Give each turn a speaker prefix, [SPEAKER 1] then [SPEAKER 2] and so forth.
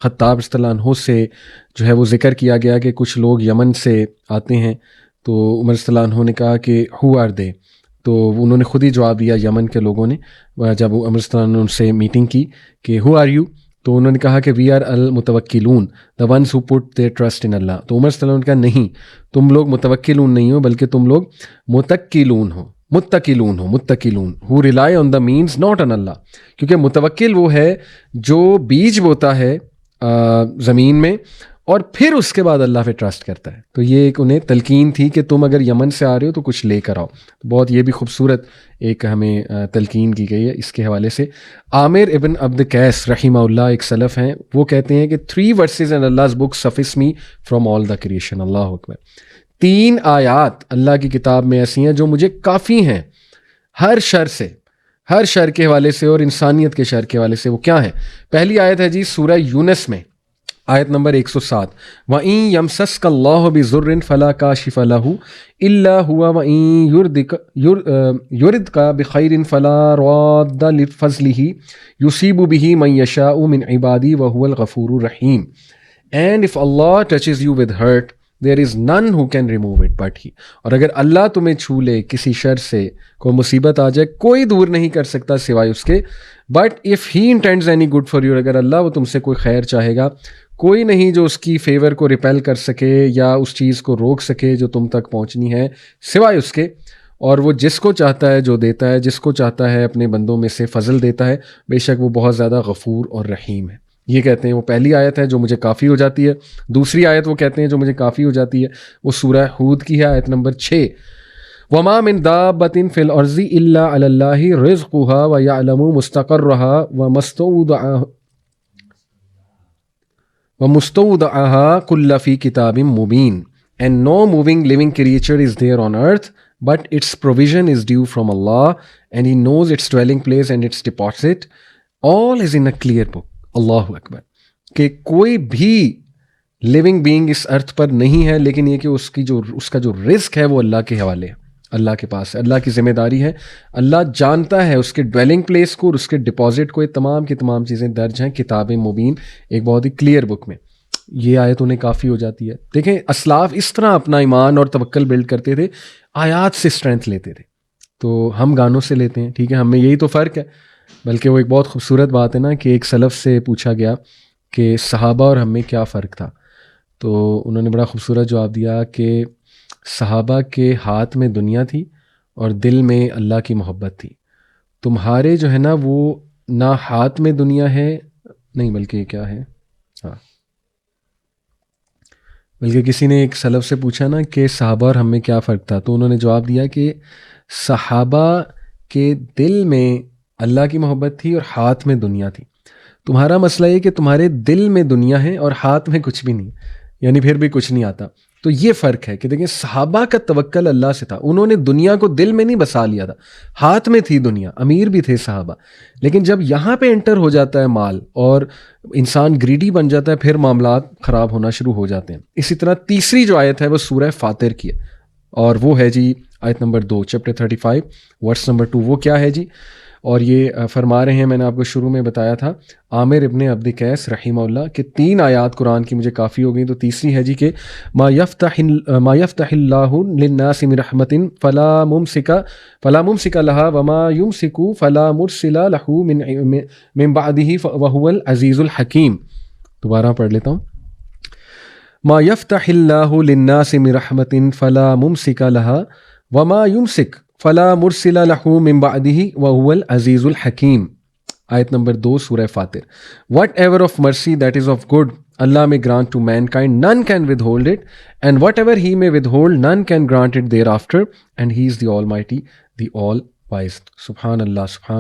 [SPEAKER 1] خطاب رضی اللہ عنہ سے جو ہے وہ ذکر کیا گیا کہ کچھ لوگ یمن سے آتے ہیں، تو عمر رضی اللہ عنہ نے کہا کہ ہو آر دے، تو انہوں نے خود ہی جواب دیا یمن کے لوگوں نے، جب عمر رضی اللہ عنہ نے ان سے میٹنگ کی کہ ہو آر یو، تو انہوں نے کہا کہ وی آر المتوکلون، the ones who put their trust in Allah. تو عمر صلی اللہ علیہ وسلم نے کہا نہیں، تم لوگ متوکلون نہیں ہو بلکہ تم لوگ متکلون ہو، متکلون ہو rely on the means not on Allah. کیونکہ متوکل وہ ہے جو بیج بوتا ہے زمین میں اور پھر اس کے بعد اللہ پہ ٹرسٹ کرتا ہے. تو یہ ایک انہیں تلقین تھی کہ تم اگر یمن سے آ رہے ہو تو کچھ لے کر آؤ. بہت یہ بھی خوبصورت ایک ہمیں تلقین کی گئی ہے اس کے حوالے سے. عامر ابن عبد قیس رحمہ اللہ ایک سلف ہیں، وہ کہتے ہیں کہ 3 verses in Allah's book suffice me from all the creation. اللہ اکبر. 3 آیات اللہ کی کتاب میں ایسی ہیں جو مجھے کافی ہیں ہر شر سے، ہر شر کے حوالے سے اور انسانیت کے شر کے حوالے سے. وہ کیا ہے؟ پہلی آیت ہے جی سورہ یونس میں، آیت نمبر 107، وَإِن يَمْسَسْكَ اللَّهُ بِضُرٍّ فَلَا كَاشِفَ لَهُ إِلَّا هُوَ وَإِن يُرِدْكَ بِخَيْرٍ فَلَا رَادَّ لِفَضْلِهِ يُصِيبُ بِهِ مَن يَشَاءُ مِنْ عِبَادِهِ وَهُوَ الْغَفُورُ الرَّحِيمُ. And if Allah touches you with hurt, there is none who can remove it but He. اور اگر اللہ تمہیں چھو لے کسی شر سے، کوئی مصیبت آ جائے، کوئی دور نہیں کر سکتا سوائے اس کے. But if He intends any good for you، اگر اللہ وہ تم سے کوئی خیر چاہے گا، کوئی نہیں جو اس کی فیور کو ریپیل کر سکے یا اس چیز کو روک سکے جو تم تک پہنچنی ہے سوائے اس کے. اور وہ جس کو چاہتا ہے جو دیتا ہے، جس کو چاہتا ہے اپنے بندوں میں سے فضل دیتا ہے، بے شک وہ بہت زیادہ غفور اور رحیم ہے. یہ کہتے ہیں وہ پہلی آیت ہے جو مجھے کافی ہو جاتی ہے. دوسری آیت وہ کہتے ہیں جو مجھے کافی ہو جاتی ہے، وہ سورہ ہود کی ہے، آیت نمبر 6، وَمَا مِن دَابَّةٍ فِي الْأَرْضِ إِلَّا عَلَى اللَّهِ رِزْقُهَا وَيَعْلَمُ مُسْتَقَرَّهَا وَمُسْتَوْدَعَهَا كُلَّ فِي كِتَابٍ مُبِينٍ. And no moving living creature is there on earth, but its provision is due from Allah, and He knows its dwelling place and its deposit. All is in a clear book. اللہ اکبر. کہ کوئی بھی living being اس ارتھ پر نہیں ہے، لیکن یہ کہ اس کا جو رزق ہے وہ اللہ کے حوالے ہے، اللہ کے پاس ہے، اللہ کی ذمہ داری ہے. اللہ جانتا ہے اس کے ڈویلنگ پلیس کو اور اس کے ڈپازٹ کو. یہ تمام کی تمام چیزیں درج ہیں کتاب مبین، ایک بہت ہی کلیئر بک میں. یہ آیت انہیں کافی ہو جاتی ہے. دیکھیں اسلاف اس طرح اپنا ایمان اور توکل بلڈ کرتے تھے، آیات سے اسٹرینتھ لیتے تھے. تو ہم گانوں سے لیتے ہیں، ٹھیک ہے، ہم میں یہی تو فرق ہے. بلکہ وہ ایک بہت خوبصورت بات ہے نا کہ ایک سلف سے پوچھا گیا کہ صحابہ اور ہم میں کیا فرق تھا، تو انہوں نے بڑا خوبصورت جواب دیا کہ صحابہ کے ہاتھ میں دنیا تھی اور دل میں اللہ کی محبت تھی. تمہارے جو ہے نا وہ نہ ہاتھ میں دنیا ہے، نہیں بلکہ یہ کیا ہے، ہاں بلکہ کسی نے ایک سلف سے پوچھا نا کہ صحابہ اور ہم میں کیا فرق تھا، تو انہوں نے جواب دیا کہ صحابہ کے دل میں اللہ کی محبت تھی اور ہاتھ میں دنیا تھی. تمہارا مسئلہ یہ کہ تمہارے دل میں دنیا ہے اور ہاتھ میں کچھ بھی نہیں، یعنی پھر بھی کچھ نہیں آتا. تو یہ فرق ہے کہ دیکھیں صحابہ کا توکل اللہ سے تھا، انہوں نے دنیا کو دل میں نہیں بسا لیا تھا، ہاتھ میں تھی دنیا، امیر بھی تھے صحابہ. لیکن جب یہاں پہ انٹر ہو جاتا ہے مال اور انسان گریڈی بن جاتا ہے، پھر معاملات خراب ہونا شروع ہو جاتے ہیں. اسی طرح تیسری جو آیت ہے وہ سورہ فاطر کی ہے، اور وہ ہے جی آیت نمبر 2، چیپٹر 35 ورس نمبر 2. وہ کیا ہے جی؟ اور یہ فرما رہے ہیں، میں نے آپ کو شروع میں بتایا تھا، عامر ابن عبد قیس رحمہ اللہ کہ 3 آیات قرآن کی مجھے کافی ہو گئیں. تو تیسری ہے جی کہ ما یفتح اللہ للناس من رحمت فلا ممسک لها وما یمسک فلا مرسل له من بعدہ وهو العزیز الحکیم. دوبارہ پڑھ لیتا ہوں. ما یفتح اللہ للناس من رحمت فلا ممسک لها وما یمسک فلا مرسل له من بعدہ وهو العزیز الحکیم. آیت نمبر 2 سورہ فاطر. Whatever of mercy that is of good Allah may grant to mankind, none can withhold it, and whatever He may withhold, none can grant it thereafter, and He is the Almighty, the All-Wise. Subhanallah, Subhan.